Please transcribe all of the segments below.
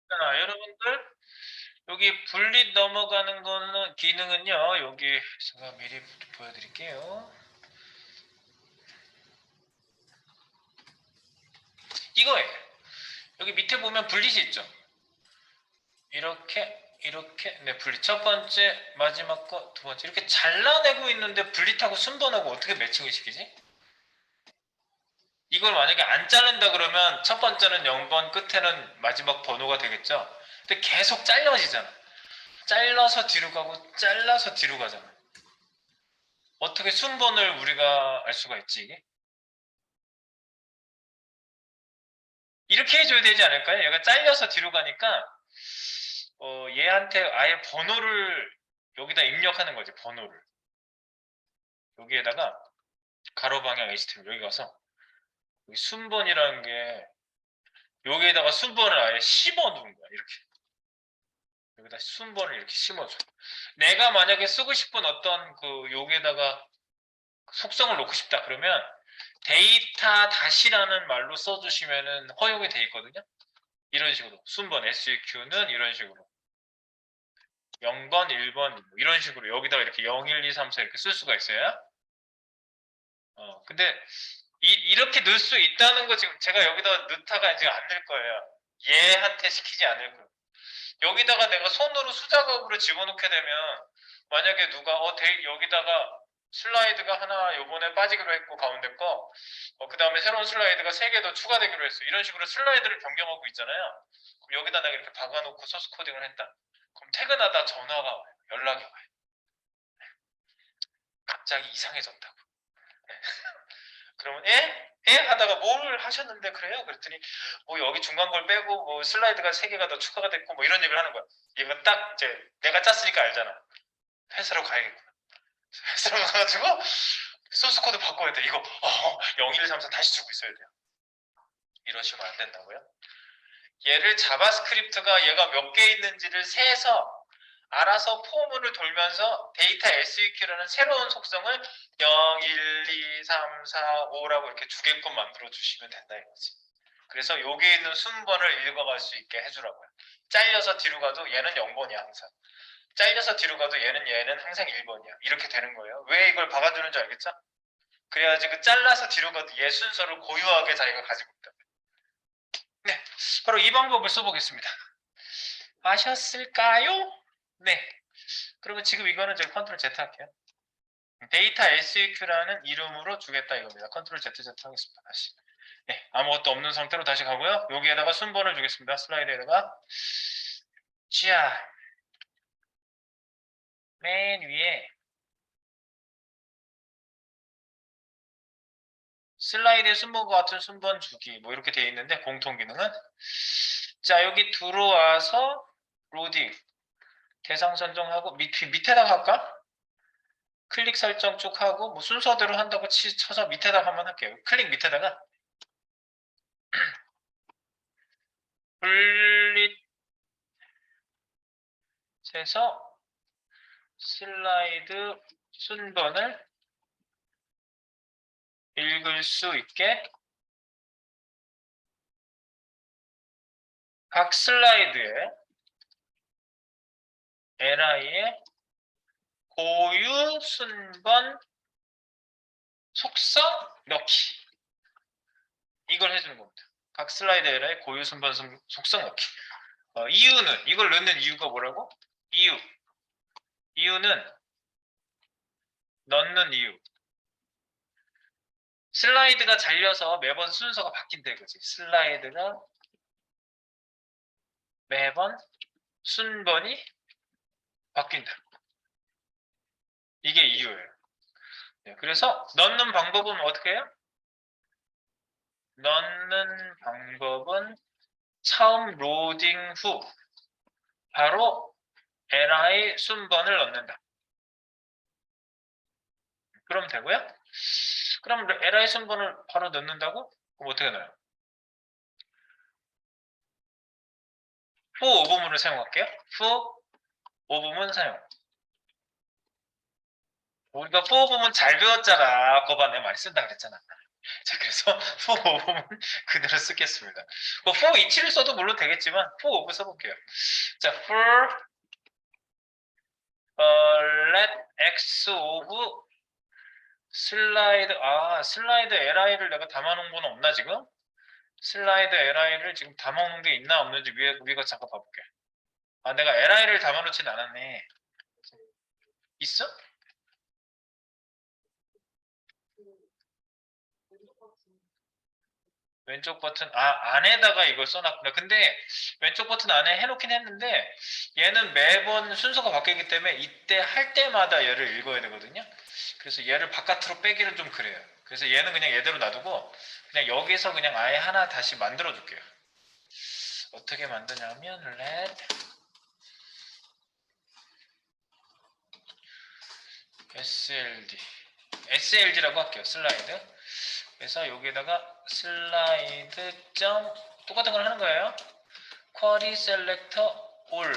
자, 여러분들 여기 분릿 넘어가는 거는 기능은요. 여기 제가 미리 보여드릴게요. 이거예요. 여기 밑에 보면 분릿이 있죠. 이렇게 네, 분릿 첫 번째, 마지막 거, 두 번째 이렇게 잘라내고 있는데 분릿하고 순번하고 어떻게 매칭을 시키지? 이걸 만약에 안 자른다 그러면 첫 번째는 0번 끝에는 마지막 번호가 되겠죠. 근데 계속 잘려지잖아. 잘라서 뒤로 가고 잘라서 뒤로 가잖아. 어떻게 순번을 우리가 알 수가 있지 이게? 이렇게 해줘야 되지 않을까요? 얘가 잘려서 뒤로 가니까 얘한테 아예 번호를 여기다 입력하는 거지. 번호를 여기에다가 가로 방향 HTML 여기 가서 여기 순번이라는 게 여기에다가 순번을 아예 심어 놓은 거야. 이렇게 여기다 순번을 이렇게 심어줘. 내가 만약에 쓰고 싶은 어떤 그 여기에다가 속성을 놓고 싶다 그러면 데이터 다시라는 말로 써주시면은 허용이 돼 있거든요. 이런 식으로 순번 SEQ는 이런 식으로 0번, 1번 이런 식으로 여기다가 이렇게 0, 1, 2, 3, 4 이렇게 쓸 수가 있어요. 근데 이렇게 넣을 수 있다는 거 지금 제가 여기다 넣다가 지금 안 넣을 거예요. 얘한테 시키지 않을 거예요. 여기다가 내가 손으로 수작업으로 집어넣게 되면 만약에 누가 여기다가 슬라이드가 하나 요번에 빠지기로 했고 가운데 거 그 다음에 새로운 슬라이드가 3개 더 추가되기로 했어. 이런 식으로 슬라이드를 변경하고 있잖아요. 그럼 여기다 내가 이렇게 박아놓고 소스 코딩을 했다. 그럼 퇴근하다 전화가 와요. 연락이 와요. 갑자기 이상해졌다고. 네. 그러면 하다가 뭘 하셨는데 그래요? 그랬더니 뭐 여기 중간 걸 빼고 뭐 슬라이드가 3개가 더 추가가 됐고 뭐 이런 얘기를 하는 거야. 얘가 딱 이제 내가 짰으니까 알잖아. 회사로 가야겠구나. 회사로 가가지고 소스 코드 바꿔야 돼. 이거 0, 1, 3, 4 다시 주고 있어야 돼요. 이러시면 안 된다고요? 얘를 자바스크립트가 얘가 몇 개 있는지를 세서 알아서 포문을 돌면서 데이터 SEQ라는 새로운 속성을 0, 1, 2, 3, 4, 5라고 이렇게 주게끔 만들어 주시면 된다 이거지. 그래서 여기에 있는 순번을 읽어갈 수 있게 해주라고요. 잘려서 뒤로 가도 얘는 0번이야 항상. 잘려서 뒤로 가도 얘는 항상 1번이야. 이렇게 되는 거예요. 왜 이걸 박아주는지 알겠죠? 그래야지 그 잘라서 뒤로 가도 얘 순서를 고유하게 자기가 가지고 있다. 네, 바로 이 방법을 써보겠습니다. 아셨을까요? 네. 그러면 지금 이거는 제가 컨트롤 Z 할게요. 데이터 SEQ라는 이름으로 주겠다 이겁니다. 컨트롤 ZZ 하겠습니다. 다시. 네, 아무것도 없는 상태로 다시 가고요. 여기에다가 순번을 주겠습니다. 슬라이드에다가. 자, 맨 위에 슬라이드에 순번과 같은 순번 주기 뭐 이렇게 되어 있는데 공통 기능은 자 여기 들어와서 로딩 대상 선정하고 밑에다가 할까? 클릭 설정 쭉 하고 뭐 순서대로 한다고 쳐서 밑에다가 한번 할게요. 클릭 밑에다가 분릿해서 슬라이드 순번을 읽을 수 있게 각 슬라이드에 li에 고유 순번 속성 넣기 이걸 해주는 겁니다. 각 슬라이드 li에 고유 순번 속성 넣기. 이유는 이걸 넣는 이유가 뭐라고? 이유는 넣는 이유. 슬라이드가 잘려서 매번 순서가 바뀐다 이거지. 슬라이드가 매번 순번이 바뀐다. 이게 이유예요. 네, 그래서 넣는 방법은 어떻게 해요? 넣는 방법은 처음 로딩 후 바로 li 순번을 넣는다. 그럼 되고요. 그럼 li 순번을 바로 넣는다고? 그럼 어떻게 넣어요? for 오브문을 사용할게요. for 오브문 사용. 우리가 for 오브문 잘 배웠잖아. 거봐 내가 많이 쓴다 그랬잖아. 자, 그래서 for of은 그대로 쓰겠습니다. 뭐 for each를 써도 물론 되겠지만 for of 써볼게요. 자, for let x of 슬라이드 li를 내가 담아놓은 건 없나 지금? 슬라이드 li를 지금 담아놓은 게 있나 없는지 위에 잠깐 봐볼게. 내가 li를 담아놓진 않았네. 있어? 왼쪽 버튼 안에다가 이걸 써놨구나. 근데 왼쪽 버튼 안에 해놓긴 했는데 얘는 매번 순서가 바뀌기 때문에 이때 할 때마다 얘를 읽어야 되거든요. 그래서 얘를 바깥으로 빼기는 좀 그래요. 그래서 얘는 그냥 얘대로 놔두고 그냥 여기서 그냥 아예 하나 다시 만들어 줄게요. 어떻게 만드냐면 let SLD라고 할게요. 슬라이드. 그래서 여기에다가 슬라이드 점 똑같은 걸 하는 거예요. 쿼리 셀렉터 올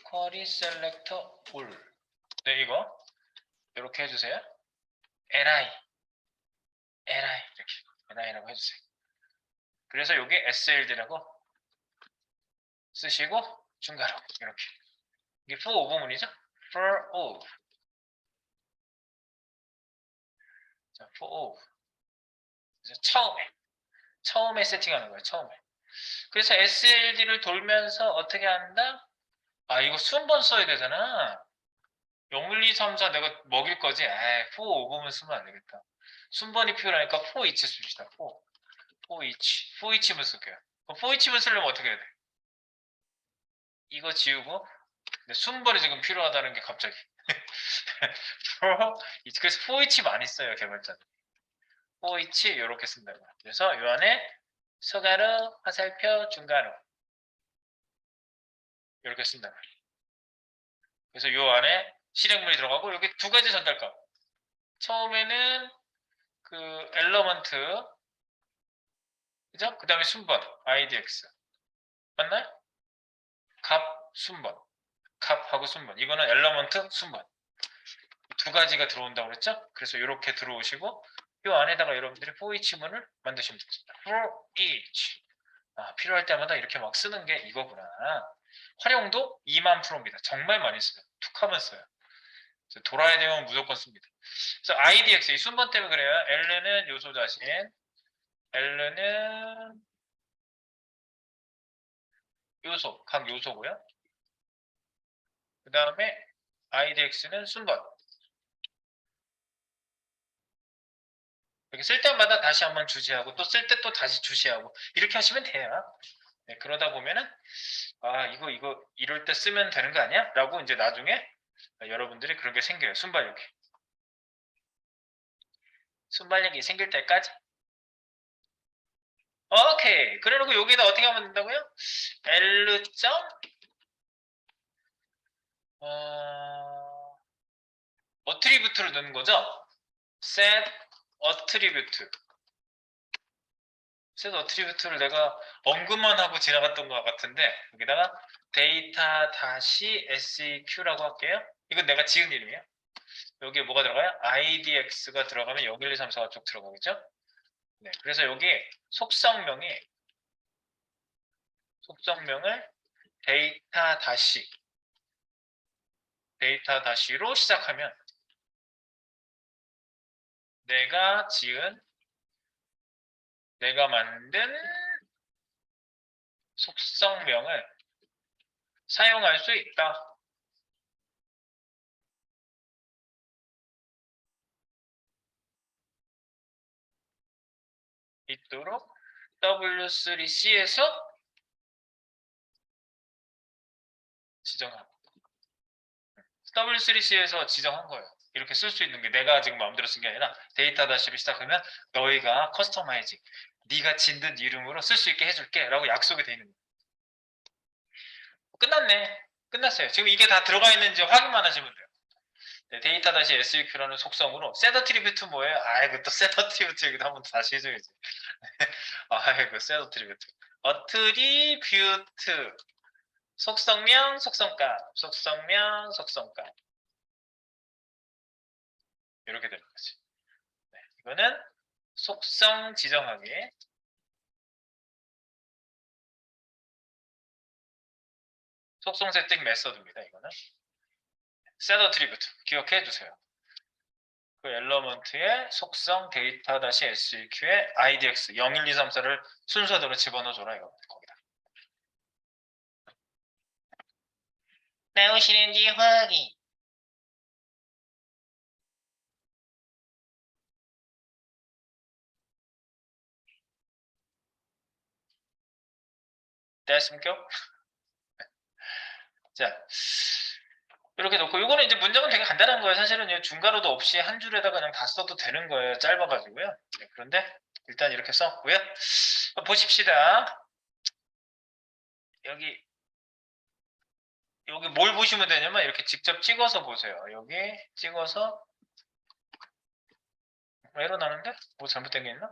쿼리 셀렉터 올 네, 이거 이렇게 해주세요. li 이렇게 li라고 해주세요. 그래서 여기 SLD라고 쓰시고 중괄호 이렇게 이게 for 부분이죠. for of 자, for of 그래서 처음에 세팅하는 거예요. 처음에. 그래서 SLD를 돌면서 어떻게 한다? 이거 순번 써야 되잖아. 0, 1, 2, 3, 4 내가 먹일 거지? for of만 쓰면 안 되겠다. 순번이 필요하니까 for each 씁시다. for each만 쓸게요. for each만 쓰려면 어떻게 해야 돼? 이거 지우고 순번이 지금 필요하다는 게 갑자기 그래서 for each 많이 써요. 개발자는. for each 이렇게 쓴다고. 그래서 이 안에 서가로, 화살표, 중괄호 이렇게 쓴다. 그래서 이 안에 실행문이 들어가고 여기 두 가지 전달값. 처음에는 그 엘러먼트 그죠? 그 다음에 순번 idx 맞나요? 값 순번 값하고 순번 이거는 엘러먼트 순번 두 가지가 들어온다고 그랬죠? 그래서 이렇게 들어오시고 이 안에다가 여러분들이 for each문을 만드시면 됩니다. for each 필요할 때마다 이렇게 막 쓰는 게 이거구나. 활용도 20000%입니다. 정말 많이 써요. 툭 하면 써요. 돌아야 되면 무조건 씁니다. 그래서 idx 이 순번 때문에 그래요. l는 요소 자신 L는 요소, 각 요소고요. 그 다음에 IDX는 순번. 이렇게 쓸 때마다 다시 한번 주시하고 또 쓸 때 또 다시 주시하고 이렇게 하시면 돼요. 네, 그러다 보면은 이거 이럴 때 쓰면 되는 거 아니야? 라고 이제 나중에 여러분들이 그런 게 생겨요. 순발력이. 순발력이 생길 때까지. 오케이. 그래놓고 여기다 어떻게 하면 된다고요? L 점 어트리뷰트를 넣는 거죠? set attribute. set attribute를 내가 언급만 하고 지나갔던 것 같은데 여기다가 데이터 다시 seq라고 할게요. 이건 내가 지은 이름이에요. 여기에 뭐가 들어가요? idx가 들어가면 0, 1, 2, 3, 4가 쭉 들어가겠죠? 네, 그래서 여기 속성명을 데이터 다시로 시작하면 내가 만든 속성명을 사용할 수 있다. 있도록 W3C에서 지정하고 W3C에서 지정한 거예요. 이렇게 쓸 수 있는 게 내가 지금 마음대로 쓴 게 아니라 데이터 다시를 시작하면 너희가 커스터마이징 네가 짓는 이름으로 쓸 수 있게 해줄게 라고 약속이 돼 있는 거예요. 끝났네. 끝났어요. 지금 이게 다 들어가 있는지 확인만 하시면 돼요. 네, 데이터 다시 SQ라는 속성으로 set attribute 뭐예요? 아이고 또 set attribute 얘기도 한번 다시 해줘야지. 아이고 set attribute 속성명 속성값 이렇게 되는 거지. 네, 이거는 속성 지정하기. 속성 세팅 메서드입니다. 이거는 set attribute 기억해 주세요. 그 엘러먼트의 속성 data-seq의 idx 0, 1, 2, 3, 4를 순서대로 집어넣어줘라 이거 거기다. 나오시는지 확인. 됐습니까? 자, 이렇게 놓고 이거는 이제 문장은 되게 간단한 거예요. 사실은 중괄호도 없이 한 줄에다가 그냥 다 써도 되는 거예요. 짧아가지고요. 네, 그런데 일단 이렇게 썼고요. 보십시다. 여기 뭘 보시면 되냐면 이렇게 직접 찍어서 보세요. 여기 찍어서 에러 나는데? 뭐 잘못된 게 있나?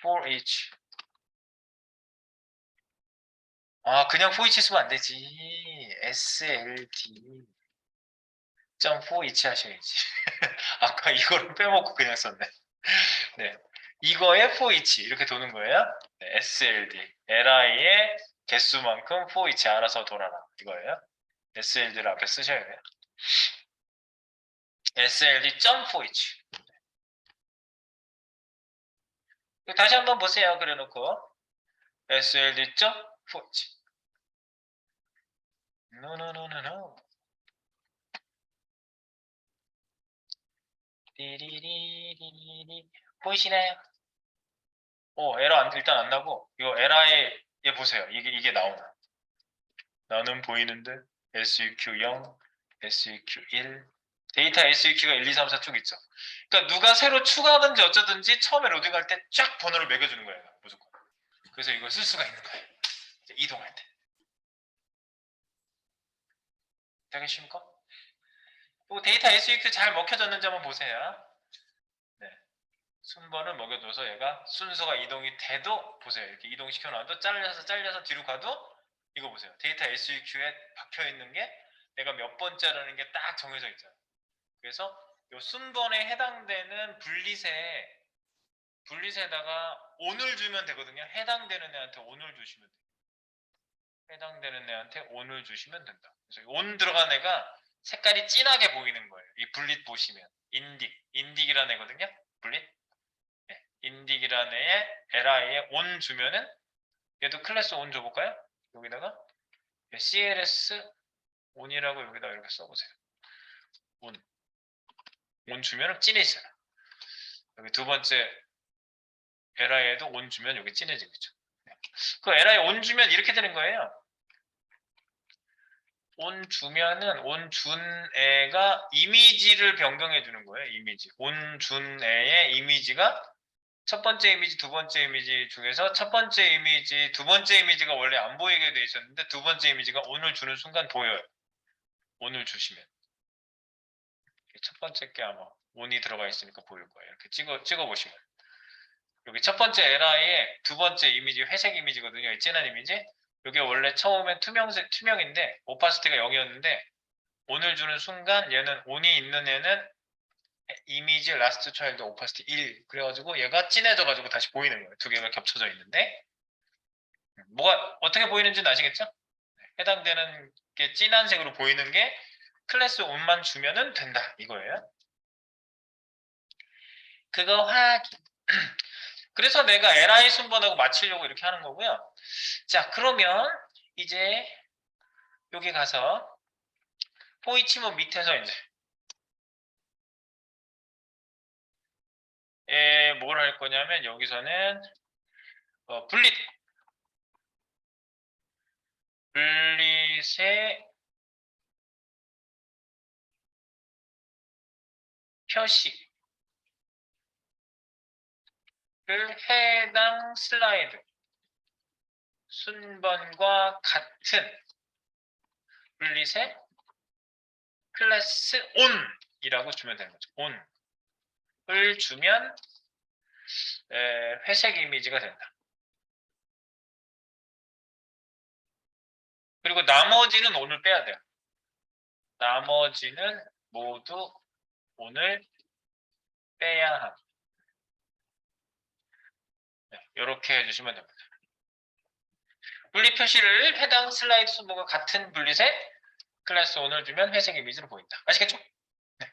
for each. 아, 그냥 for each 쓰면 안 되지. SLD. 점 for each 하셔야지. 아까 이거를 빼먹고 그냥 썼네. 네. 이거에 for each 이렇게 도는 거예요. 네, SLD. li의 개수만큼 for each 알아서 돌아라. 이거예요. SLD를 앞에 쓰셔야 돼요. SLD 점 for each. 다시 한번 보세요. 그래 놓고 SLD 점 for each. No. 띠리리리리 보이시나요? 에러 일단 안 나고 이거 에러에 얘 보세요. 이게 나오나? 나는 보이는데 SEQ 0, SEQ 1 데이터 SEQ가 1, 2, 3, 4 쭉 있죠. 그러니까 누가 새로 추가하든지 어쩌든지 처음에 로딩할 때 쫙 번호를 매겨주는 거예요. 무조건. 그래서 이걸 쓸 수가 있는 거예요. 이동할 때. 되겠습니까? 또 데이터 SEQ 잘 먹혀졌는지 한번 보세요. 네. 순번을 먹여줘서 얘가 순서가 이동이 돼도 보세요. 이렇게 이동시켜놔도 잘려서 뒤로 가도 이거 보세요. 데이터 SEQ에 박혀있는 게 내가 몇 번째라는 게 딱 정해져 있잖아요. 그래서 이 순번에 해당되는 분리세에다가 on을 주면 되거든요. 해당되는 애한테 on을 주시면 돼요. 해당되는 애한테 on을 주시면 된다. 그래서 on 들어간 애가 색깔이 진하게 보이는 거예요. 이 분릿 보시면 인딕이라는 애거든요. 분릿. 네. 인딕이라는 애에 li에 on 주면은 얘도 클래스 on 줘볼까요? 여기다가 cls on이라고 여기다가 이렇게 써보세요. on 주면은 진해지잖아. 여기 두 번째 li에도 on 주면 여기 진해지고 있죠. 그 li on 주면 이렇게 되는 거예요. 온 주면은 온 준 애가 이미지를 변경해 주는 거예요. 이미지. 온 준 애의 이미지가 첫 번째 이미지, 두 번째 이미지 중에서 첫 번째 이미지, 두 번째 이미지가 원래 안 보이게 돼 있었는데 두 번째 이미지가 온을 주는 순간 보여요. 온을 주시면. 첫 번째 게 아마 온이 들어가 있으니까 보일 거예요. 이렇게 찍어 보시면. 여기 첫 번째 LI의 두 번째 이미지 회색 이미지거든요. 진한 이미지. 이게 원래 처음엔 투명인데 오파시티가 0이었는데 온을 주는 순간 얘는 온이 있는 애는 이미지 라스트 차일드 오파시티 1 그래가지고 얘가 진해져가지고 다시 보이는 거예요. 두 개가 겹쳐져 있는데 뭐가 어떻게 보이는지는 아시겠죠? 해당되는 게 진한 색으로 보이는 게 클래스 온만 주면은 된다 이거예요. 그거 확인. 그래서 내가 li 순번하고 맞추려고 이렇게 하는 거고요. 자 그러면 이제 여기 가서 포이치문 밑에서 이제 뭘 할 거냐면 여기서는 분릿의 표시를 해당 슬라이드 순번과 같은 분릿의 클래스 on이라고 주면 되는 거죠. on을 주면 회색 이미지가 된다. 그리고 나머지는 on을 빼야 돼요. 나머지는 모두 on을 빼야 합니다. 네, 이렇게 해주시면 됩니다. 분리 표시를 해당 슬라이드 순번과 같은 분리색 클래스 오늘 주면 회색 이미지로 보인다. 아시겠죠? 네.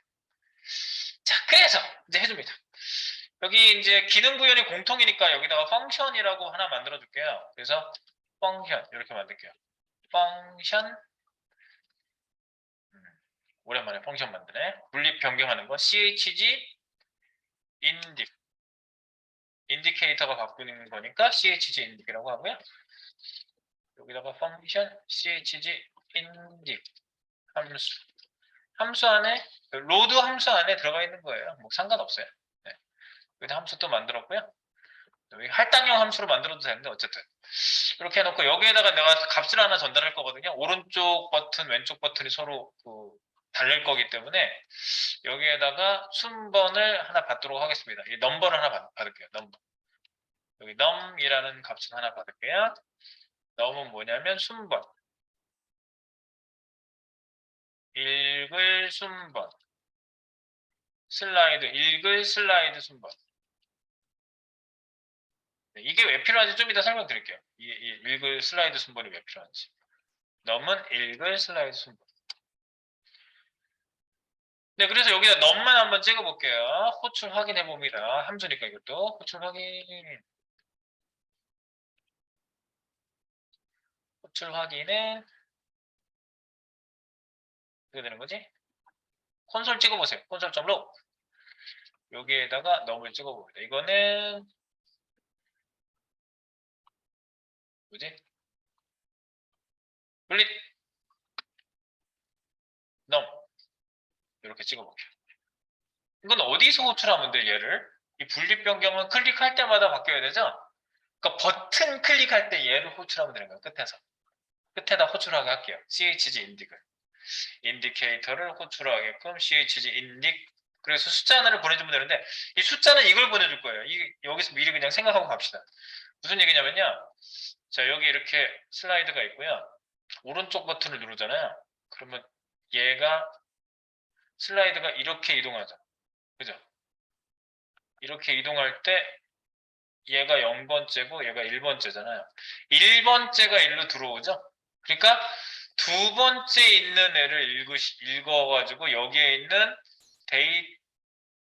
자, 그래서 이제 해줍니다. 여기 이제 기능 구현이 공통이니까 여기다가 펑션이라고 하나 만들어 줄게요. 그래서 펑션 이렇게 만들게요. 펑션 오랜만에 펑션 만드네. 분립 변경하는 거 chg 인딕 인디케이터가 바꾸는 거니까 chg 인딕이라고 하고요. 여기다가 펑션 chg 인딕 함수 안에 로드 함수 안에 들어가 있는 거예요. 뭐 상관없어요. 네. 여기다 함수 또 만들었고요. 여기 할당형 함수로 만들어도 되는데 어쨌든 이렇게 해놓고 여기에다가 내가 값을 하나 전달할 거거든요. 오른쪽 버튼 왼쪽 버튼이 서로 달릴 거기 때문에 여기에다가 순번을 하나 받도록 하겠습니다. 이 넘버를 하나 받을게요. 넘버. 여기 num이라는 값을 하나 받을게요. num은 뭐냐면 순번. 읽을 순번. 슬라이드, 읽을 슬라이드 순번. 네, 이게 왜 필요한지 좀 이따 설명드릴게요. 이 읽을 슬라이드 순번이 왜 필요한지. num은 읽을 슬라이드 순번. 네, 그래서 여기다 num만 한번 찍어볼게요. 호출 확인해봅니다. 함수니까 이것도. 호출 확인. 호출 확인은 어떻게 되는 거지? 콘솔 찍어보세요. 콘솔.log. 여기에다가 num을 찍어봅니다. 이거는 뭐지? 분립 num 이렇게 찍어볼게요. 이건 어디서 호출하면 돼, 얘를? 이 분립 변경은 클릭할 때마다 바뀌어야 되죠? 그러니까 버튼 클릭할 때 얘를 호출하면 되는 거예요. 끝에서. 끝에다 호출하게 할게요. chg 인딕을. 인디케이터를 호출하게끔 chg 인딕. 그래서 숫자 하나를 보내주면 되는데 이 숫자는 이걸 보내줄 거예요. 여기서 미리 그냥 생각하고 갑시다. 무슨 얘기냐면요. 자, 여기 이렇게 슬라이드가 있고요. 오른쪽 버튼을 누르잖아요. 그러면 얘가 슬라이드가 이렇게 이동하죠. 그죠? 이렇게 이동할 때 얘가 0번째고 얘가 1번째잖아요. 1번째가 1로 들어오죠? 그러니까 두 번째 있는 애를 읽어가지고 여기에 있는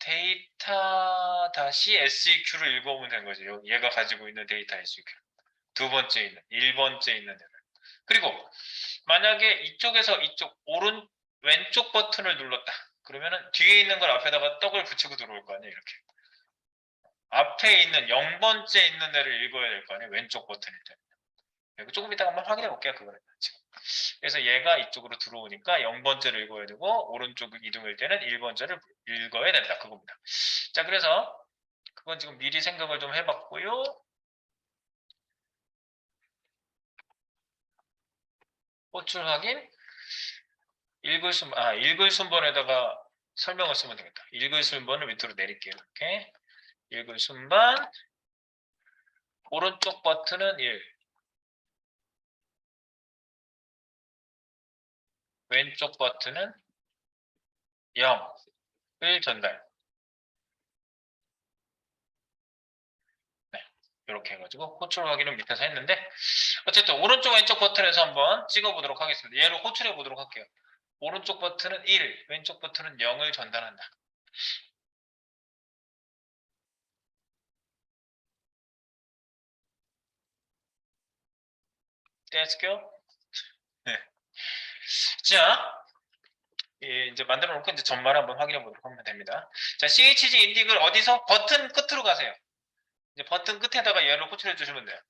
데이터 다시 SEQ를 읽어오면 된 거죠. 얘가 가지고 있는 데이터 SEQ. 두 번째 있는, 1번째 있는 애를. 그리고 만약에 이쪽에서 왼쪽 버튼을 눌렀다. 그러면은 뒤에 있는 걸 앞에다가 떡을 붙이고 들어올 거 아니에요, 이렇게. 앞에 있는 0번째 있는 애를 읽어야 될 거 아니에요, 왼쪽 버튼일 때. 조금 이따가 한번 확인해 볼게요, 그거는. 지금. 그래서 얘가 이쪽으로 들어오니까 0번째를 읽어야 되고, 오른쪽을 이동할 때는 1번째를 읽어야 된다, 그겁니다. 자, 그래서 그건 지금 미리 생각을 좀 해봤고요. 호출 확인. 읽을 순번에다가 설명을 쓰면 되겠다. 읽을 순번을 밑으로 내릴게요. 이렇게. 읽을 순번. 오른쪽 버튼은 1. 왼쪽 버튼은 0을 전달. 네. 이렇게 해가지고 호출 확인은 밑에서 했는데 어쨌든 오른쪽 왼쪽 버튼에서 한번 찍어보도록 하겠습니다. 얘를 호출해 보도록 할게요. 오른쪽 버튼은 1, 왼쪽 버튼은 0을 전달한다. 됐을게요? 네. 자, 이제 만들어 놓고 이제 전말 한번 확인해 보도록 하면 됩니다. 자, CHG 인딕을 어디서? 버튼 끝으로 가세요. 이제 버튼 끝에다가 얘를 호출해 주시면 돼요.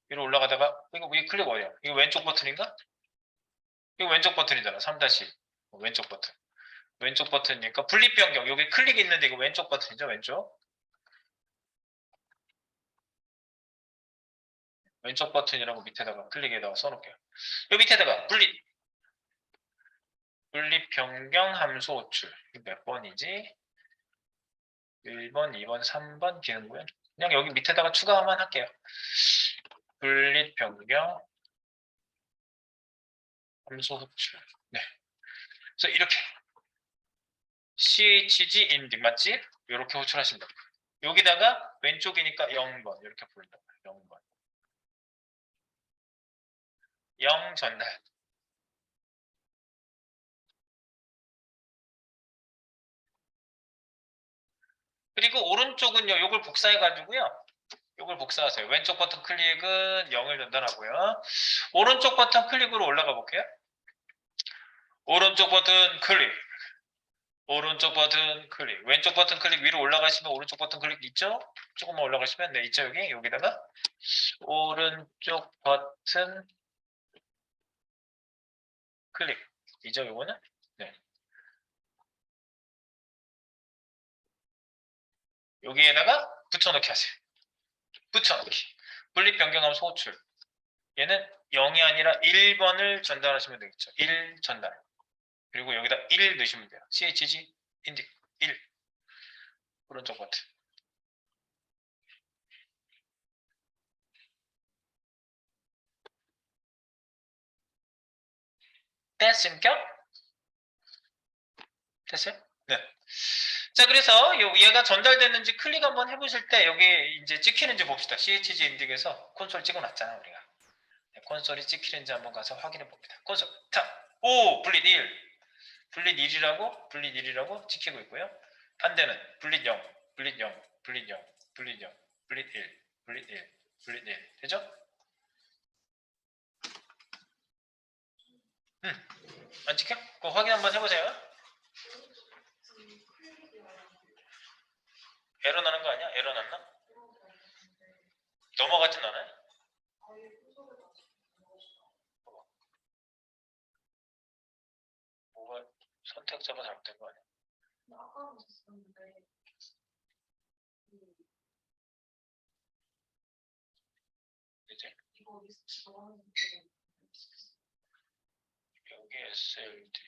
위로 올라가다가 이거 위 클릭 어디야? 이거 왼쪽 버튼인가? 이거 왼쪽 버튼이잖아. 3-2 왼쪽 버튼. 왼쪽 버튼이니까 분립 변경. 여기 클릭 있는데 이거 왼쪽 버튼이죠, 왼쪽. 왼쪽 버튼이라고 밑에다가 클릭에다가 써놓을게요. 여기 밑에다가 분립 변경 함수 호출. 몇 번이지? 1번, 2번, 3번 기능구현. 그냥 여기 밑에다가 추가만 할게요. 분립 변경 함수 호출. 네. 그래서 이렇게 chg 인딕 맞지? 이렇게 호출하시면 됩니다. 여기다가 왼쪽이니까 0번 이렇게 부른다. 0번. 0 전달. 그리고 오른쪽은요. 요걸 복사해 가지고요. 요걸 복사하세요. 왼쪽 버튼 클릭은 0을 전달하고요. 오른쪽 버튼 클릭으로 올라가 볼게요. 오른쪽 버튼 클릭. 오른쪽 버튼 클릭. 왼쪽 버튼 클릭 위로 올라가시면 오른쪽 버튼 클릭 있죠? 조금만 올라가시면 네 있죠 여기 여기다가 오른쪽 버튼 클릭 이죠 요거는? 네. 여기에다가 붙여넣기 하세요. 붙여넣기. 분립 변경함 소출. 얘는 0이 아니라 1번을 전달하시면 되겠죠. 1 전달. 그리고 여기다 1 넣으시면 돼요. CHG 인딕 1. 오른쪽 버튼. 됐습니까? 됐어요? 네. 자, 그래서 얘가 전달됐는지 클릭 한번 해보실 때 여기 이제 찍히는지 봅시다. CHG 인딕에서 콘솔 찍어놨잖아, 우리가. 네, 콘솔이 찍히는지 한번 가서 확인해 봅니다. 콘솔. 자, 오! 분릿 1. 분릿 1이라고, 분릿 1이라고 찍히고 있고요. 반대는 분릿 0, 분릿 0, 분릿 0, 분릿 0, 분릿 1, 분릿 1, 분릿 1. 되죠? 안 찍혀? 그거 확인 한번 해보세요. 에러 나는 거 아니야? 에러 났나? 넘어가진 않아요? 뭐가 선택자가 잘못된 거 아니야? 이제 여기 SLD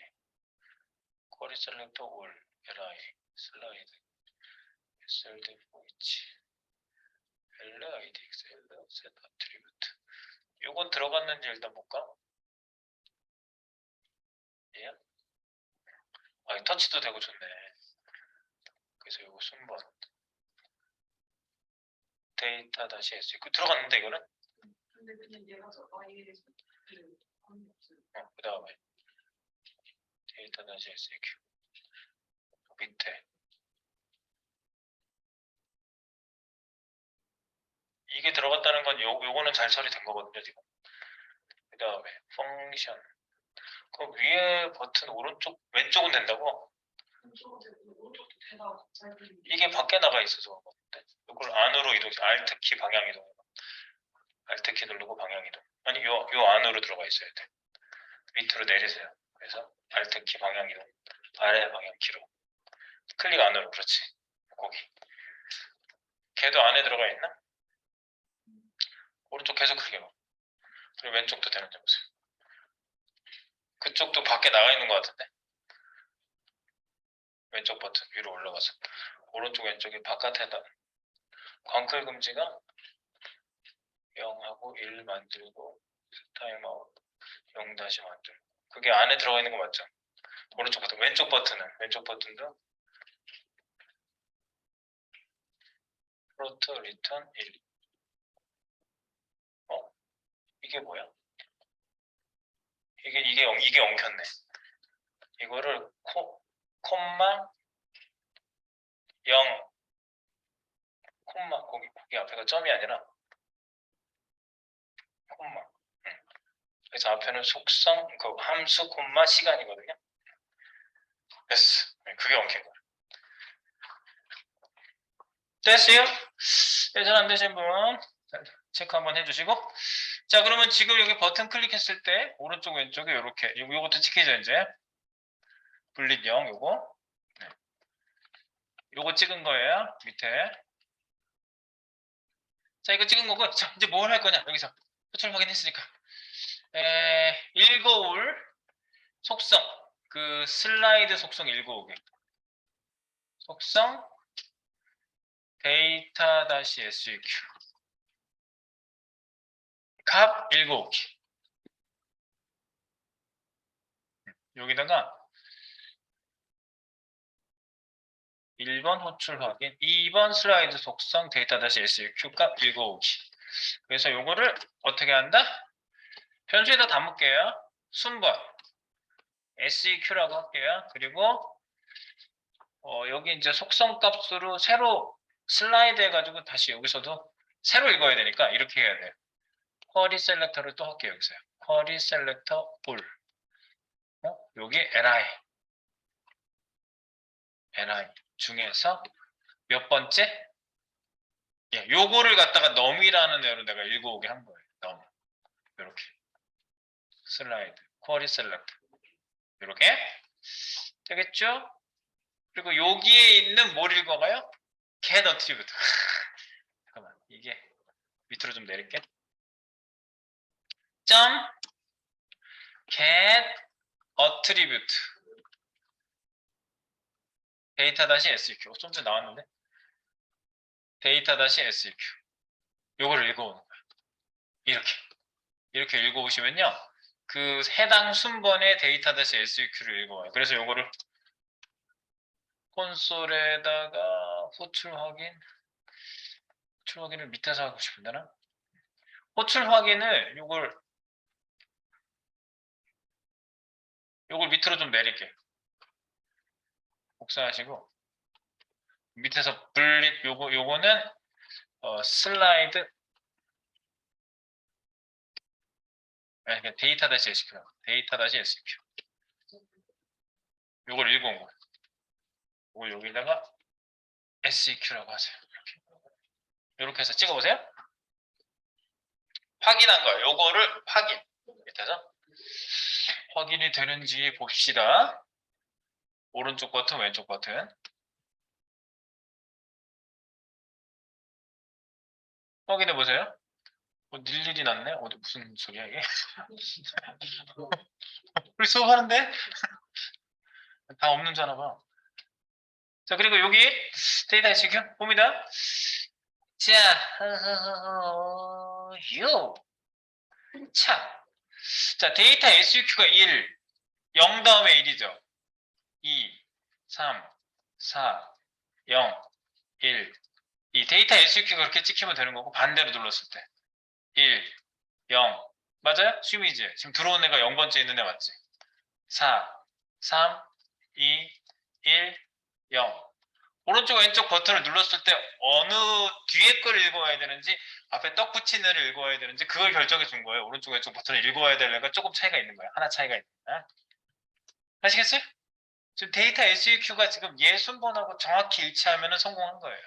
쿼리 셀렉터 올 LI 슬라이드 SLD 포이치 LID XL 셋 아트리뷰트 요건 들어갔는지 일단 볼까? 예? 아, 터치도 되고 좋네. 그래서 요거 순번 데이터 다시 SQ 들어갔는데 이거는? 근데 그냥 얘가 그 다음에 데이터 다시 SQ 밑에 이게 들어갔다는 건 요거는 잘 처리된 거거든요 지금. 그 다음에 펑션 그 위에 버튼 오른쪽 왼쪽은 된다고? 이게 밖에 나가 있어서 이걸 안으로 이동 Alt 키 방향 이동 Alt 키 누르고 방향 이동 아니 요 안으로 들어가 있어야 돼. 밑으로 내리세요. 그래서 Alt 키 방향 이동 아래 방향 키로 클릭 안으로 그렇지 거기 걔도 안에 들어가 있나? 오른쪽 계속 클릭해봐. 그리고 왼쪽도 되는지 보세요. 그쪽도 밖에 나가 있는 것 같은데 왼쪽 버튼 위로 올라가서 오른쪽 왼쪽이 바깥에다 광클 금지가 0하고 1 만들고 타임아웃 0 다시 만들고 그게 안에 들어가 있는 거 맞죠? 오른쪽 버튼 왼쪽 버튼도 프로트 리턴 1 이게 뭐야? 이게 엉켰네. 이거를 콤마 0 콤마 거기 앞에가 점이 아니라 콤마 그래서 앞에는 속성 그 함수 콤마 시간이거든요. 됐어. 그게 엉킨 거야. 됐어요? 예전 안 되신 분 체크 한번 해주시고 자 그러면 지금 여기 버튼 클릭했을 때 오른쪽 왼쪽에 이렇게 요것도 찍히죠 이제 분릿 0 요거 네. 요거 찍은 거예요 밑에 자 이거 찍은 거고 자 이제 뭘 할 거냐 여기서 호출 확인했으니까 읽어올 속성 그 슬라이드 속성 읽어오게 속성 데이터 다시 SEQ 값 읽어오기 여기다가 1번 호출 확인, 2번 슬라이드 속성 데이터-SEQ 값 읽어오기. 그래서 요거를 어떻게 한다? 변수에다 담을게요. 순번 SEQ라고 할게요. 그리고 여기 이제 속성 값으로 새로 슬라이드 해가지고 다시 여기서도 새로 읽어야 되니까 이렇게 해야 돼요. 쿼리 셀렉터를 또 할게요. 여기서요. 쿼리 셀렉터 볼. 여기 li 중에서 몇 번째? 예, 요거를 갖다가 넘이라는 애로 내가 읽어오게 한 거예요. 넘. 이렇게 슬라이드 쿼리 셀렉터 이렇게 되겠죠? 그리고 여기에 있는 뭘 읽어가요? get attribute. 잠깐만, 이게 밑으로 좀 내릴게. 점 get attribute 데이터-SEQ. 좀 전에 나왔는데 데이터-SEQ 요거를 읽어오는 거예요. 이렇게 읽어오시면요, 그 해당 순번의 데이터-SEQ를 읽어와요. 그래서 요거를 콘솔에다가 호출 확인을 밑에서 하고 싶은데나? 호출 확인을 요걸 밑으로 좀 내릴게요. 복사하시고 밑에서 분리 요거는 슬라이드 데이터-SEQ 데이터-SEQ 요걸 읽어온 거예요. 요걸 여기다가 SEQ라고 하세요. 이렇게 해서 찍어보세요. 확인한 거예요. 요거를 확인 밑에서 확인이 되는지 봅시다. 오른쪽 버튼, 왼쪽 버튼. 확인해 보세요. 일일이 났네? 무슨 소리야 이게? 우리 수업하는데? 다 없는 줄 아나 봐. 자, 그리고 여기 데이터-SEQ 봅니다. 자, 자, 데이터-SEQ가 1, 0 다음에 1이죠. 2, 3, 4, 0, 1. 이 데이터-SEQ가 그렇게 찍히면 되는 거고, 반대로 눌렀을 때 1, 0. 맞아요? 슈미지. 지금 들어온 애가 0번째 있는 애 맞지? 4, 3, 2, 1, 0. 오른쪽 왼쪽 버튼을 눌렀을 때 어느 뒤에 걸 읽어야 되는지 앞에 떡 붙인 애를 읽어야 되는지 그걸 결정해 준 거예요. 오른쪽 왼쪽 버튼을 읽어야 될 애가 조금 차이가 있는 거예요. 하나 차이가 있는 거야. 아시겠어요? 지금 데이터-SEQ가 지금 얘 순번하고 정확히 일치하면 성공한 거예요.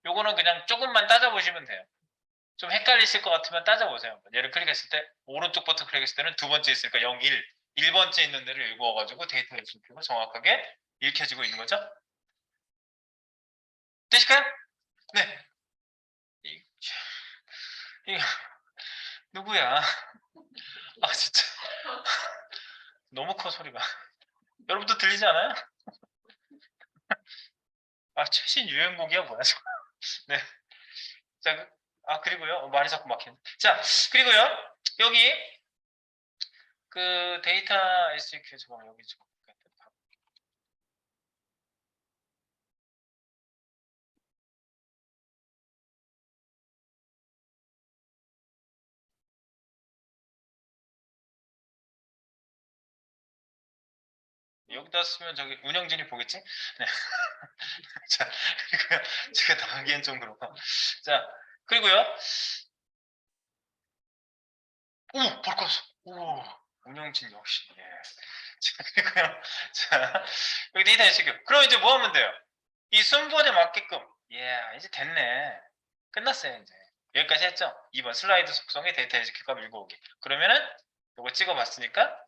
요거는 그냥 조금만 따져보시면 돼요. 좀 헷갈리실 것 같으면 따져보세요. 얘를 클릭했을 때 오른쪽 버튼 클릭했을 때는 두 번째 있으니까 0, 1, 1번째 있는 데를 읽어가지고 데이터-SEQ가 정확하게 읽혀지고 있는 거죠. 되실까요? 네. 이거 누구야? 아 진짜 너무 커 소리가. 여러분도 들리지 않아요? 아 최신 유행곡이야 뭐야 저거. 네. 자, 그리고요 말이 자꾸 막히네. 자, 그리고요 여기 그 데이터-SEQ 저거 여기 저거. 여기다 쓰면 저기 운영진이 보겠지? 네. 자, 그리고요. 제가 나가기엔 좀 그렇고. 자, 그리고요. 오, 벌 껐어. 오, 운영진 역시. 예. 자, 그리고요. 자, 여기 데이터-SEQ. 그럼 이제 뭐 하면 돼요? 이 순번에 맞게끔. 예, 이제 됐네. 끝났어요, 이제. 여기까지 했죠? 2번 슬라이드 속성의 데이터-SEQ 값 읽어오기. 그러면은 요거 찍어봤으니까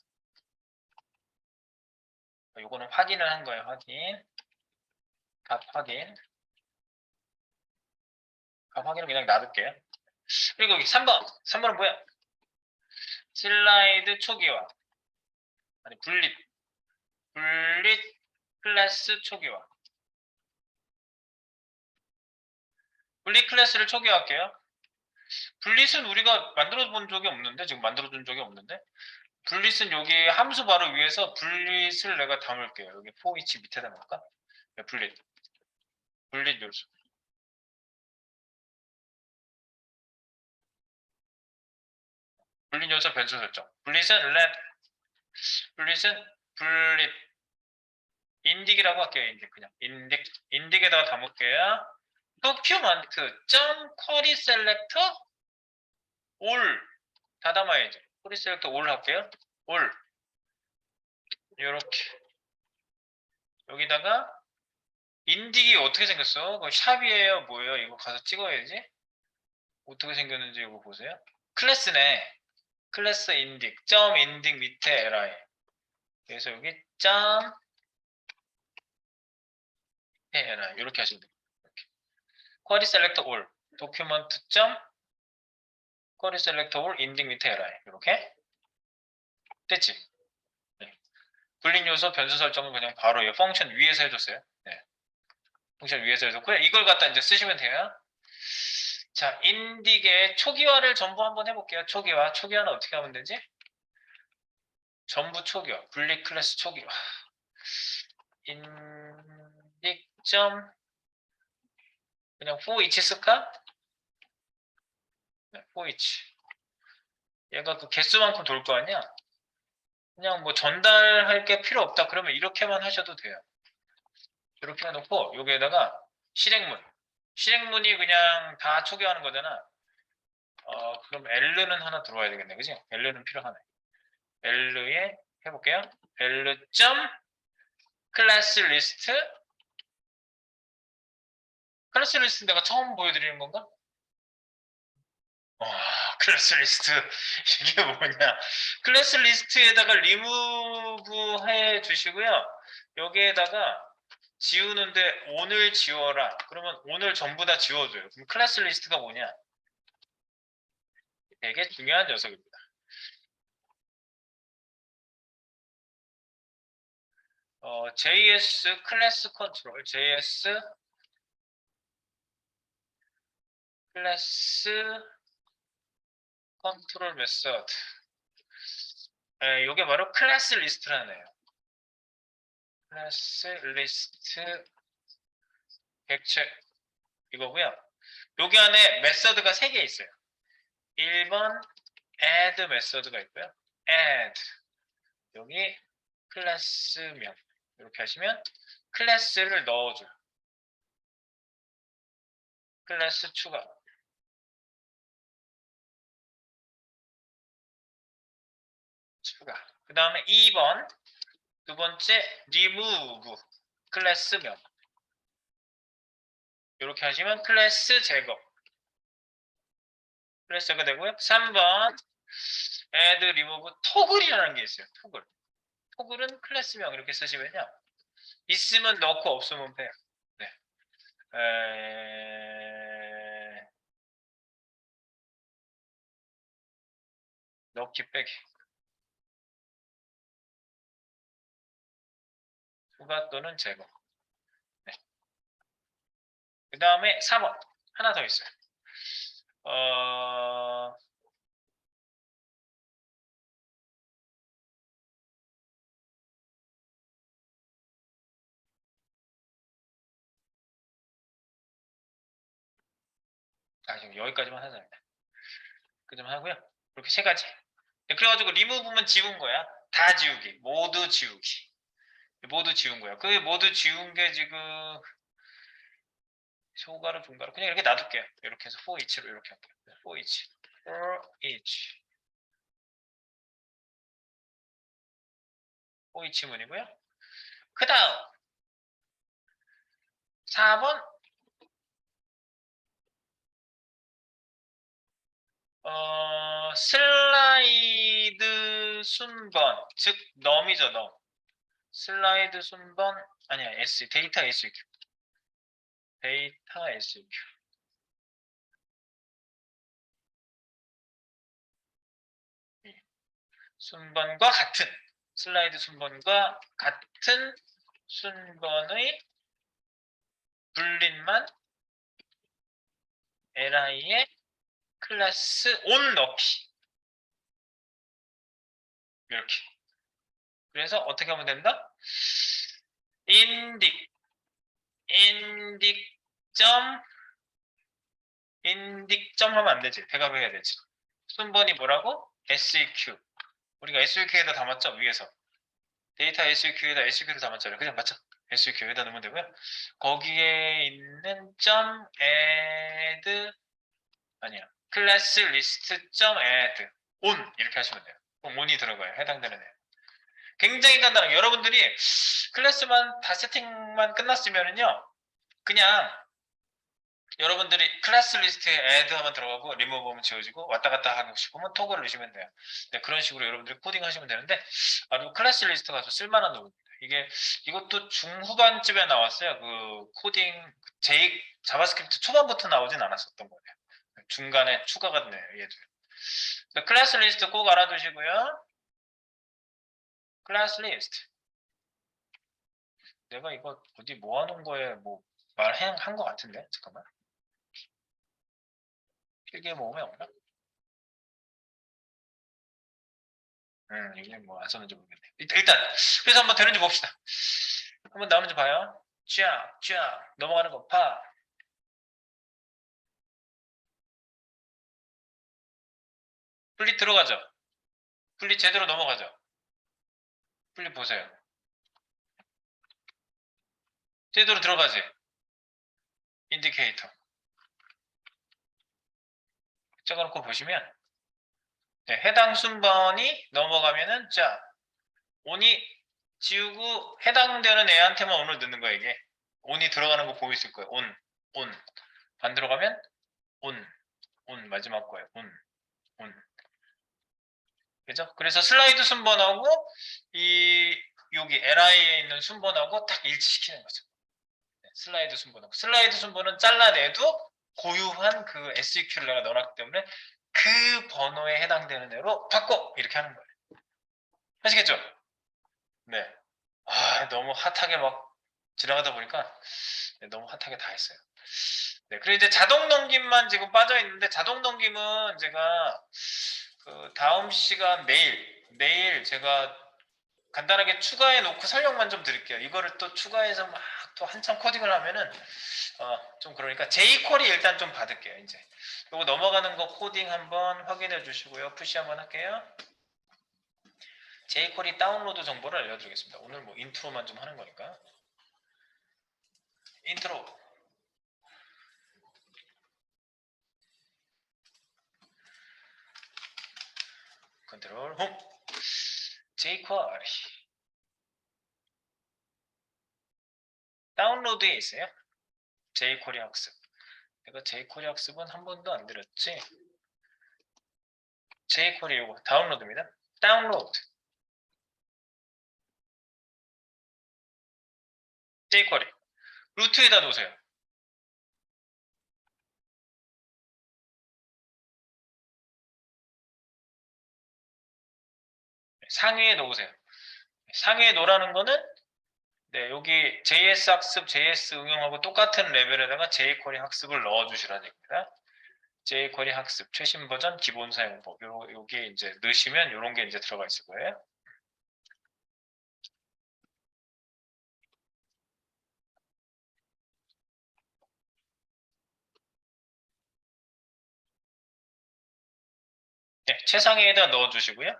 요거는 확인을 한 거예요. 확인. 값 확인. 값 확인을 그냥 놔둘게요. 그리고 여기 3번. 3번은 뭐야? 슬라이드 초기화. 아니, 분립 클래스 초기화. 분립 클래스를 초기화할게요. 분릿은 우리가 만들어 본 적이 없는데, 지금 만들어 준 적이 없는데, 분릿은 여기 함수 바로 위에서 분릿을 내가 담을게요. 여기 for each 밑에다 놓을까? 네, 분릿. 분리 요소. 분리 요소 변수 설정. 분리는 let, 분리는 분리 인딕이라고 할게요. 인딕 그냥 인딕에다가 담을게요. document 점 query selector all 다 담아야지. query selector all 할게요. all 이렇게 여기다가 인딕이 어떻게 생겼어? 그거 샵이에요? 뭐예요? 이거 가서 찍어야지. 어떻게 생겼는지 이거 보세요. 클래스네. 클래스 인딕 점 인딕 밑에 li. 그래서 여기 점 li 이렇게 하시면 돼요. 이렇게. query selector all document 점 query selector all 인딕 밑에 li 이렇게 됐지? 네. 불린 요소 변수 설정은 그냥 바로 이 펑션 위에서 해줬어요. 네. 펑션 위에서 해줬고요. 이걸 갖다 이제 쓰시면 돼요. 자, 인딕의 초기화를 전부 한번 해볼게요. 초기화는 어떻게 하면 되지? 전부 초기화, 분리 클래스 초기화. 인딕 점 그냥 for each 쓸까? 네, for each. 얘가 그 개수만큼 돌 거 아니야? 그냥 뭐 전달할 게 필요 없다. 그러면 이렇게만 하셔도 돼요. 이렇게 해놓고 여기에다가 실행문이 그냥 다 초기화하는 거잖아. 그럼 L는 하나 들어와야 되겠네, 그지? L는 필요하네. L에 해볼게요. L 점 클래스 리스트. 클래스 리스트 내가 처음 보여드리는 건가? 클래스 리스트 이게 뭐냐? 클래스 리스트에다가 리무브 해 주시고요. 여기에다가 지우는데 오늘 지워라. 그러면 오늘 전부 다 지워줘요. 그럼 클래스 리스트가 뭐냐? 되게 중요한 녀석입니다. JS 클래스 컨트롤, JS 클래스 컨트롤 메서드. 이게 바로 클래스 리스트라네요. 클래스 리스트 객체 이거고요. 여기 안에 메서드가 3개 있어요. 1번 add 메서드가 있고요. add 여기 클래스명 이렇게 하시면 클래스를 넣어줘요. 클래스 추가 그 다음에 2번 두 번째 remove 클래스명 이렇게 하시면 클래스 제거 클래스가 되고요. 3번 add remove 토글이라는 게 있어요. 토글은 클래스명 이렇게 쓰시면요. 있으면 넣고 없으면 빼요. 네. 넣기 빼기 추가 또는 제거. 네. 그 다음에 4번 하나 더 있어요. 지금 여기까지만 하자. 그 좀 하고요. 이렇게 3가지. 그래가지고 리무브면 지운 거야. 다 지우기. 모두 지우기. 모두 지운 거야. 그 모두 지운 게 지금 소가로 중가로 그냥 이렇게 놔둘게요. 이렇게 해서 for each로 이렇게 할게요. for each. for each 문이고요. 그 다음 4번 슬라이드 순번 즉 넘이죠 넘. 슬라이드 순번 아니야 데이터 SEQ 순번과 같은 슬라이드 순번과 같은 순번의 불린만 li에 클래스 온 넣기 이렇게. 그래서 어떻게 하면 된다? 인딕 점 인딕 점 하면 안 되지. 대괄호해야 되지. 순번이 뭐라고? SEQ. 우리가 SEQ에다 담았죠? 위에서. 데이터 SEQ에다 SEQ를 담았잖아요. 그냥 맞죠? SEQ에다 넣으면 되고요. 거기에 있는 점 add 아니야. 클래스 리스트 점 add on 이렇게 하시면 돼요. 그럼 on이 들어가요. 해당되는 애. 굉장히 간단해요. 여러분들이 클래스만 다 세팅만 끝났으면은요. 그냥 여러분들이 클래스 리스트에 add 하면 들어가고 remove 하면 지워지고 왔다 갔다 하고 싶으면 토글을 넣으시면 돼요. 네, 그런 식으로 여러분들이 코딩 하시면 되는데 아주 클래스 리스트가 아주 쓸만한 놈입니다. 이것도 중후반쯤에 나왔어요. 그 코딩 자바스크립트 초반부터 나오진 않았었던 거예요. 중간에 추가가 되네요. 얘도. 클래스 리스트 꼭 알아두시고요. 클래스 리스트. 내가 이거 어디 모아놓은 거에 뭐 말한 거 같은데 잠깐만. 필기에 모으면 없나? 이게 뭐 안 썼는지 모르겠네. 일단 그래서 한번 되는지 봅시다. 한번 나오는지 봐요. 쫙 넘어가는 거 봐. 분리 들어가죠. 분리 제대로 넘어가죠. 분리 보세요. 제대로 들어가지. 인디케이터. 적어놓고 보시면 네, 해당 순번이 넘어가면은 자 온이 지우고 해당되는 애한테만 온을 넣는 거예요. 이게 온이 들어가는 거 보고 있을 거예요. 온. 안 들어가면 온 마지막 거예요. 온. 그죠? 그래서 슬라이드 순번하고 여기 LI에 있는 순번하고 딱 일치시키는 거죠. 네, 슬라이드 순번하고 슬라이드 순번은 잘라내도 고유한 그 SEQ를 내가 넣어놨기 때문에 그 번호에 해당되는 애로 바꿔 이렇게 하는 거예요. 아시겠죠? 네. 너무 핫하게 막 지나가다 보니까 네, 너무 핫하게 다 했어요. 네, 그리고 이제 자동 넘김만 지금 빠져 있는데 자동 넘김은 제가 그 다음 시간 내일 제가 간단하게 추가해 놓고 설명만 좀 드릴게요. 이거를 또 추가해서 막 또 한참 코딩을 하면은 좀 그러니까 J콜이 일단 좀 받을게요. 이제 요거 넘어가는 거 코딩 한번 확인해 주시고요. 푸시 한번 할게요. J콜이 다운로드 정보를 알려드리겠습니다. 오늘 뭐 인트로만 좀 하는 거니까. 인트로. 컨트롤 홈. J콜. 다운로드에 있어요. J콜이 학습. 내가 J콜이 학습은 한 번도 안 드렸지. J콜이 요거 다운로드입니다. 다운로드. J콜이. 루트에다 놓으세요. 상위에 놓으세요. 상위에 놓으라는 거는 네, 여기 JS 학습, JS 응용하고 똑같은 레벨에다가 jQuery 학습을 넣어주시라는 얘기입니다. jQuery 학습 최신 버전 기본 사용법 여기 이제 넣으시면 이런 게 이제 들어가 있을 거예요. 네, 최상위에다 넣어주시고요.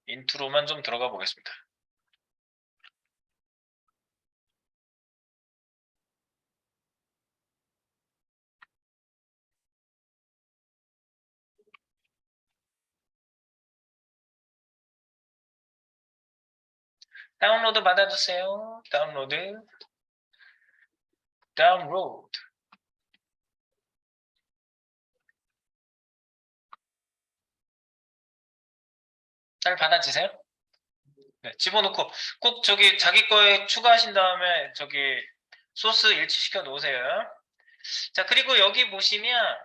인트로만 좀 들어가 보겠습니다. 다운로드 받아주세요. 다운로드. 잘 받아주세요. 네, 집어넣고 꼭 저기 자기 거에 추가하신 다음에 저기 소스 일치시켜 놓으세요. 자, 그리고 여기 보시면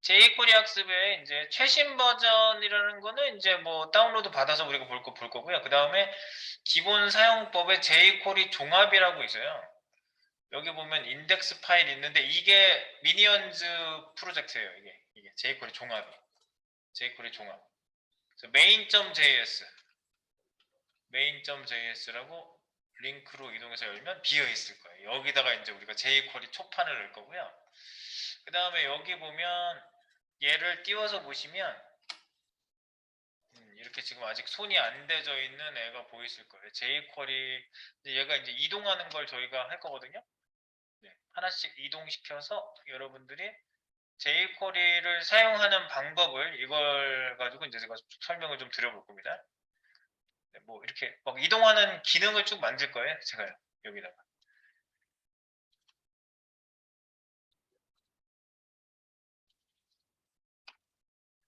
jQuery 학습의 이제 최신 버전이라는 거는 이제 뭐 다운로드 받아서 우리가 볼 거고요. 그 다음에 기본 사용법의 jQuery 종합이라고 있어요. 여기 보면 인덱스 파일 있는데 이게 미니언즈 프로젝트예요. 이게 jQuery 종합이. jQuery 종합. main.js main.js라고 링크로 이동해서 열면 비어 있을 거예요. 여기다가 이제 우리가 jQuery 초판을 넣을 거고요. 그 다음에 여기 보면 얘를 띄워서 보시면 이렇게 지금 아직 손이 안 대져 있는 애가 보이실 거예요. jQuery 얘가 이제 이동하는 걸 저희가 할 거거든요. 네, 하나씩 이동시켜서 여러분들이 jQuery를 사용하는 방법을 이걸 가지고 이제 제가 설명을 좀 드려볼 겁니다. 네, 뭐 이렇게 막 이동하는 기능을 쭉 만들 거예요. 제가요. 여기다가.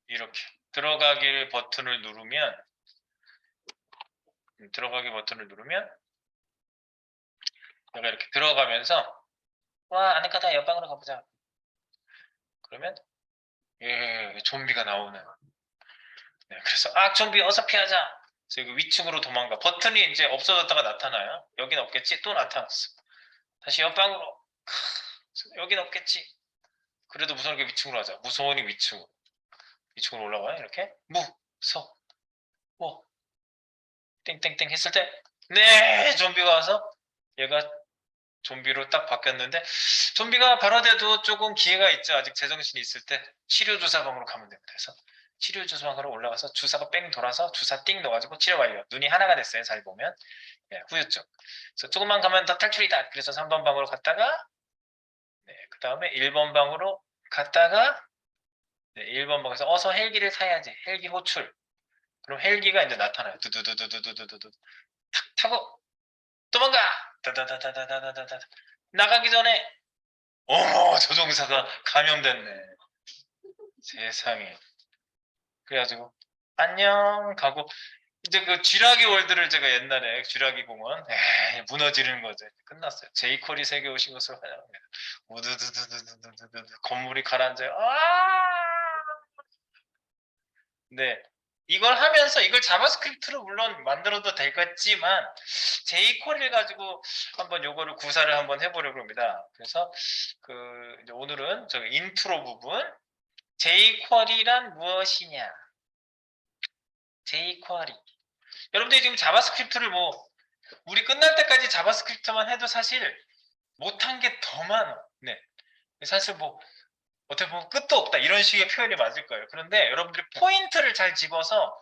이렇게 들어가기 버튼을 누르면 내가 이렇게 들어가면서 와 안에 가다 옆방으로 가보자. 그러면 좀비가 나오는. 네, 그래서 좀비 어서 피하자. 그래서 여기 위층으로 도망가. 버튼이 이제 없어졌다가 나타나요. 여긴 없겠지? 또 나타났어. 다시 옆방으로. 여긴 없겠지? 그래도 무서우니까 위층으로 하자. 무서우니 위층으로. 위층으로 올라가요. 이렇게 무서 워 땡땡땡 했을 때 네 좀비가 와서 얘가 좀비로 딱 바뀌었는데 좀비가 발화돼도 조금 기회가 있죠. 아직 제정신이 있을 때 치료주사방으로 가면 됩니다. 그래서 치료주사방으로 올라가서 주사가 뺑 돌아서 주사 띵 넣어가지고 치료 완료. 눈이 하나가 됐어요. 잘 보면. 네, 후유증. 그래서 조금만 가면 더 탈출이다. 그래서 3번 방으로 갔다가 네, 그 다음에 1번 방으로 갔다가 네, 1번 방에서 어서 헬기를 타야지. 헬기 호출. 그럼 헬기가 이제 나타나요. 두두두두두두두두 탁 타고 도망가. 다다다다다다다다 나가기 전에 어머 조종사가 감염됐네. 세상에. 그래가지고 안녕 가고 이제 그 쥐라기 월드를 제가 옛날에 쥐라기 공원 무너지는 거죠. 끝났어요. 제이콜이 세계 오신 것을 환영합니다. 우두두두두두두두 건물이 가라앉아요. 네. 이걸 하면서 이걸 자바스크립트로 물론 만들어도 되겠지만 jQuery를 가지고 한번 요거를 구사를 한번 해보려고 합니다. 그래서 그 이제 오늘은 저 인트로 부분 jQuery란 무엇이냐? jQuery. 여러분들이 지금 자바스크립트를 뭐 우리 끝날 때까지 자바스크립트만 해도 사실 못한 게 더 많아. 네. 사실 뭐 어떻게 보면 끝도 없다 이런 식의 표현이 맞을 거예요. 그런데 여러분들이 포인트를 잘 집어서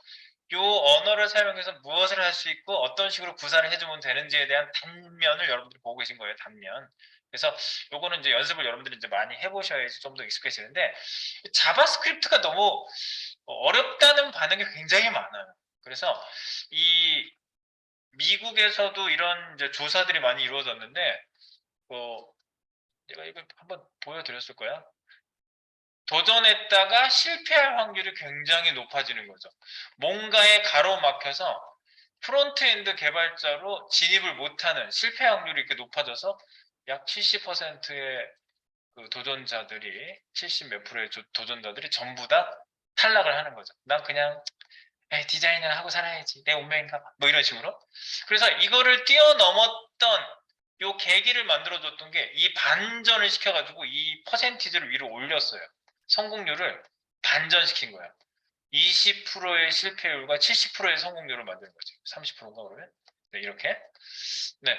요 언어를 사용해서 무엇을 할 수 있고 어떤 식으로 구사를 해주면 되는지에 대한 단면을 여러분들이 보고 계신 거예요. 단면. 그래서 요거는 이제 연습을 여러분들이 이제 많이 해보셔야지 좀 더 익숙해지는데 자바스크립트가 너무 어렵다는 반응이 굉장히 많아요. 그래서 이 미국에서도 이런 이제 조사들이 많이 이루어졌는데 제가 이걸 한번 보여드렸을 거야. 도전했다가 실패할 확률이 굉장히 높아지는 거죠. 뭔가에 가로막혀서 프론트엔드 개발자로 진입을 못하는 실패 확률이 이렇게 높아져서 약 70%의 그 도전자들이 70 몇 프로의 도전자들이 전부 다 탈락을 하는 거죠. 난 그냥 디자인을 하고 살아야지 내 운명인가 봐. 뭐 이런 식으로. 그래서 이거를 뛰어넘었던 요 계기를 만들어줬던 게 이 반전을 시켜가지고 이 퍼센티지를 위로 올렸어요. 성공률을 반전시킨 거야. 20%의 실패율과 70%의 성공률을 만드는 거죠. 30%인가 그러면? 네, 이렇게. 네.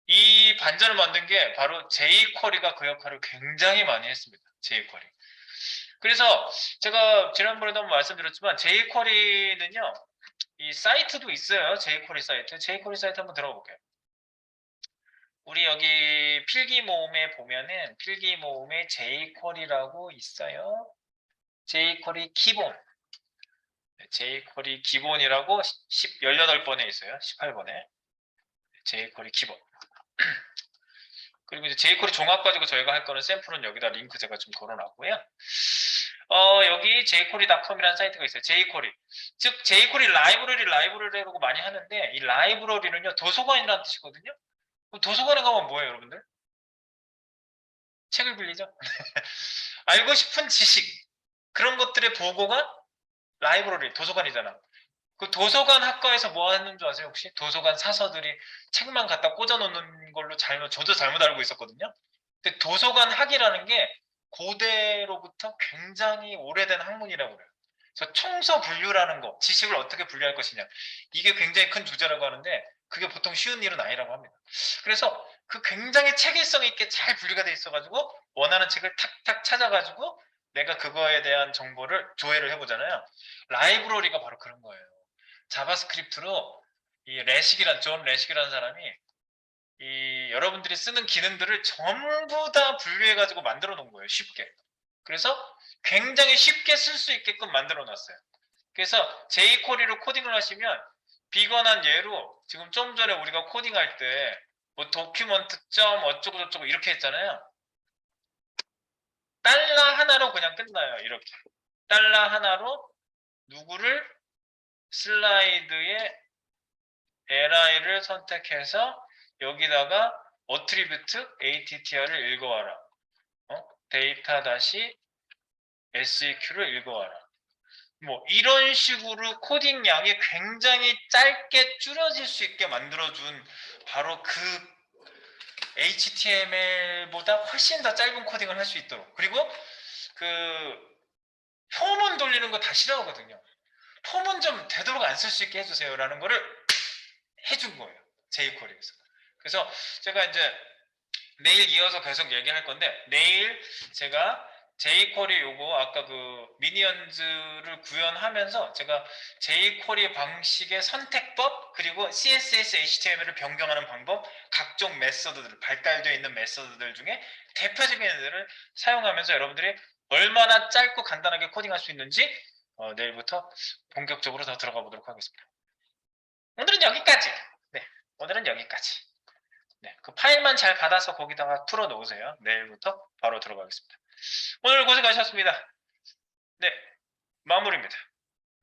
이 반전을 만든 게 바로 jQuery가 그 역할을 굉장히 많이 했습니다. jQuery. 그래서 제가 지난번에도 한번 말씀드렸지만 jQuery는요. 이 사이트도 있어요. jQuery 사이트. jQuery 사이트 한번 들어가 볼게요. 우리 여기 필기 모음에 보면은 필기 모음에 jQuery라고 있어요. jQuery 기본. jQuery 기본이라고 18번에 있어요. 18번에. jQuery 기본. 그리고 이제 jQuery 종합 가지고 저희가 할 거는 샘플은 여기다 링크 제가 좀 걸어놨고요. 여기 jQuery.com이라는 사이트가 있어요. jQuery. 즉 jQuery 라이브러리라고 많이 하는데 이 라이브러리는요. 도서관이라는 뜻이거든요. 그럼 도서관에 가면 뭐예요, 여러분들? 책을 빌리죠. 알고 싶은 지식 그런 것들의 보고가 라이브러리 도서관이잖아. 그 도서관 학과에서 뭐 하는 줄 아세요? 혹시 도서관 사서들이 책만 갖다 꽂아놓는 걸로 저도 잘못 알고 있었거든요. 근데 도서관 학이라는 게 고대로부터 굉장히 오래된 학문이라고 그래요. 그래서 청소 분류라는 거, 지식을 어떻게 분류할 것이냐. 이게 굉장히 큰 주제라고 하는데 그게 보통 쉬운 일은 아니라고 합니다. 그래서 그 굉장히 체계성 있게 잘 분리가 돼 있어가지고 원하는 책을 탁탁 찾아가지고 내가 그거에 대한 정보를 조회를 해보잖아요. 라이브러리가 바로 그런 거예요. 자바스크립트로 이 레식이란 존 레식이라는 사람이 이 여러분들이 쓰는 기능들을 전부 다 분류해가지고 만들어 놓은 거예요. 쉽게. 그래서 굉장히 쉽게 쓸 수 있게끔 만들어 놨어요. 그래서 jQuery로 코딩을 하시면 비건한 예로 지금 좀 전에 우리가 코딩할 때 뭐 도큐먼트 점 어쩌고 저쩌고 이렇게 했잖아요. 달러 하나로 그냥 끝나요. 이렇게. 달러 하나로 누구를 슬라이드에 li를 선택해서 여기다가 attribute attr을 읽어와라. 데이터 다시 seq를 읽어와라. 뭐 이런 식으로 코딩 양이 굉장히 짧게 줄여질 수 있게 만들어준 바로 그 HTML보다 훨씬 더 짧은 코딩을 할 수 있도록. 그리고 그 폼은 돌리는 거 다 싫어하거든요. 폼은 좀 되도록 안 쓸 수 있게 해주세요 라는 거를 해준 거예요. jQuery에서. 그래서 제가 이제 내일 이어서 계속 얘기할 건데 내일 제가 jQuery 요거 아까 그 미니언즈를 구현하면서 제가 jQuery 방식의 선택법 그리고 CSS, HTML을 변경하는 방법 각종 메서드들 발달되어 있는 메서드들 중에 대표적인 애들을 사용하면서 여러분들이 얼마나 짧고 간단하게 코딩할 수 있는지 내일부터 본격적으로 더 들어가 보도록 하겠습니다. 오늘은 여기까지. 네, 오늘은 여기까지. 네, 그 파일만 잘 받아서 거기다가 풀어 놓으세요. 내일부터 바로 들어가겠습니다. 오늘 고생하셨습니다. 네, 마무리입니다.